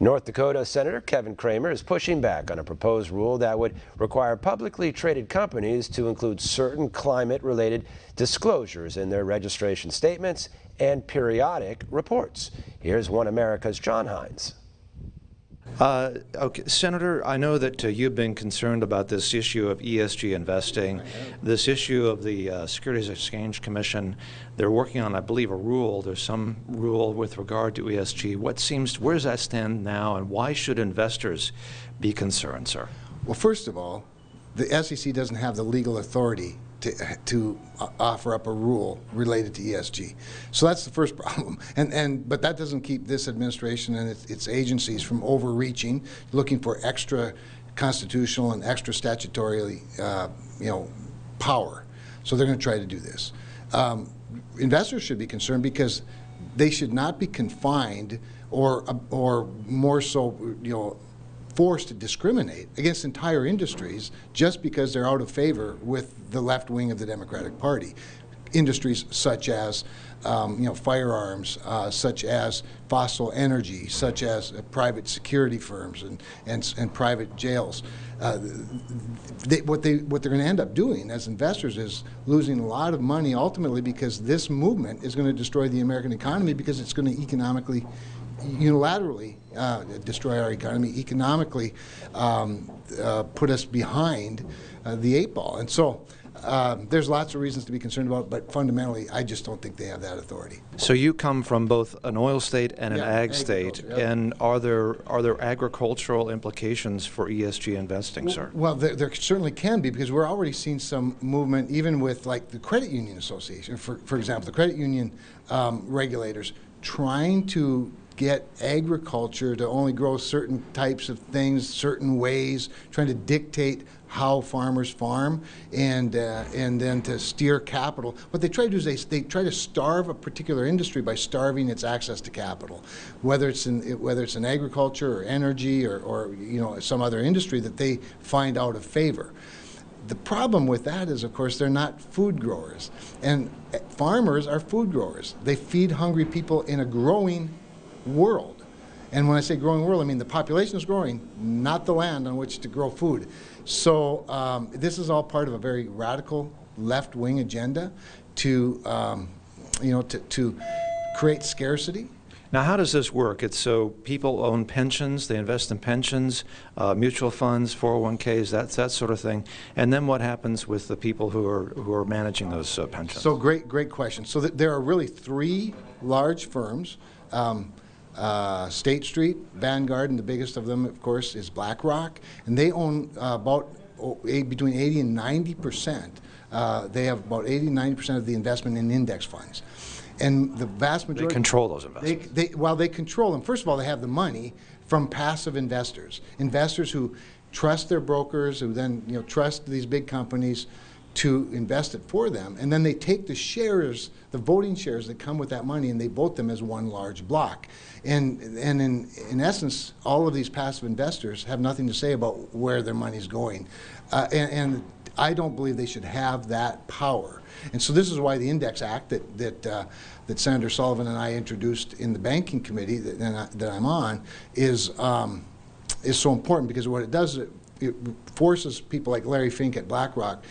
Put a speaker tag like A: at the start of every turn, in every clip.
A: North Dakota Senator Kevin Cramer is pushing back on a proposed rule that would require publicly traded companies to include certain climate-related disclosures in their registration statements and periodic reports. Here's One America's John Hines.
B: Okay, Senator, I know that you've been concerned about this issue of ESG investing, this issue of the Securities Exchange Commission. They're working on, I believe, a rule. There's some rule with regard to ESG. Where does that stand now, and why should investors be concerned, sir?
C: Well, first of all, the SEC doesn't have the legal authority to offer up a rule related to ESG. So that's the first problem. But that doesn't keep this administration and its agencies from overreaching, looking for extra constitutional and extra statutory power. So they're going to try to do this. Investors should be concerned because they should not be confined or more so, forced to discriminate against entire industries just because they're out of favor with the left wing of the Democratic Party. Industries such as firearms, such as fossil energy, such as private security firms and private jails. What they're going to end up doing as investors is losing a lot of money ultimately, because this movement is going to destroy the American economy, because it's going to economically unilaterally destroy our economy, economically put us behind the 8 ball. And so there's lots of reasons to be concerned about, but fundamentally I just don't think they have that authority.
B: So you come from both an oil state and an ag state,
C: yep.
B: And are there agricultural implications for ESG investing, sir?
C: Well, there certainly can be, because we're already seeing some movement even with like the Credit Union Association, for example, the credit union regulators trying to get agriculture to only grow certain types of things, certain ways, trying to dictate how farmers farm, and then to steer capital. What they try to do is they try to starve a particular industry by starving its access to capital, whether it's in agriculture or energy or some other industry that they find out of favor. The problem with that is, of course, they're not food growers, and farmers are food growers. They feed hungry people in a growing world. And when I say growing world, I mean the population is growing, not the land on which to grow food. So this is all part of a very radical left-wing agenda to create scarcity.
B: Now, how does this work? It's so people own pensions, they invest in pensions, mutual funds, 401ks, that sort of thing. And then what happens with the people who are managing those pensions?
C: So great question. So there are really 3 large firms. State Street, Vanguard, and the biggest of them, of course, is BlackRock, and they own between 80 and 90%. They have about 80 and 90% of the investment in index funds. And the vast majority...
B: They control those investments.
C: They control them. First of all, they have the money from passive investors who trust their brokers, who then trust these big companies to invest it for them, and then they take the shares, the voting shares that come with that money, and they vote them as one large block. And in essence, all of these passive investors have nothing to say about where their money's going, and I don't believe they should have that power. And so this is why the Index Act that Senator Sullivan and I introduced in the Banking Committee that I'm on is so important, because what it does is it forces people like Larry Fink at BlackRock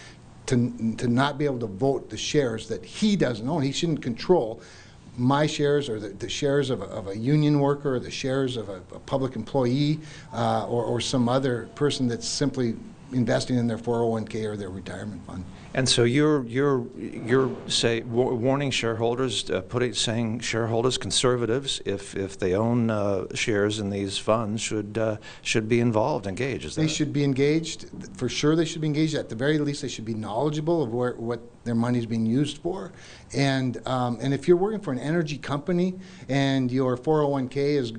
C: to not be able to vote the shares that he doesn't own. He shouldn't control my shares, or the shares of a union worker, or the shares of a public employee, or some other person that's simply investing in their 401k or their retirement fund.
B: And so you're warning shareholders, saying shareholders, conservatives, if they own shares in these funds, should be involved, engaged.
C: They should be engaged. For sure, they should be engaged. At the very least, they should be knowledgeable of what their money is being used for. And if you're working for an energy company and your 401k is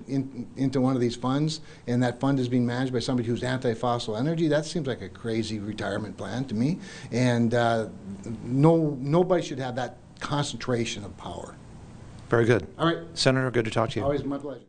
C: into one of these funds, and that fund is being managed by somebody who's anti-fossil energy, that seems like a crazy retirement plan to me. And nobody should have that concentration of power.
B: Very good.
C: All right.
B: Senator, good to talk to you.
C: Always my pleasure.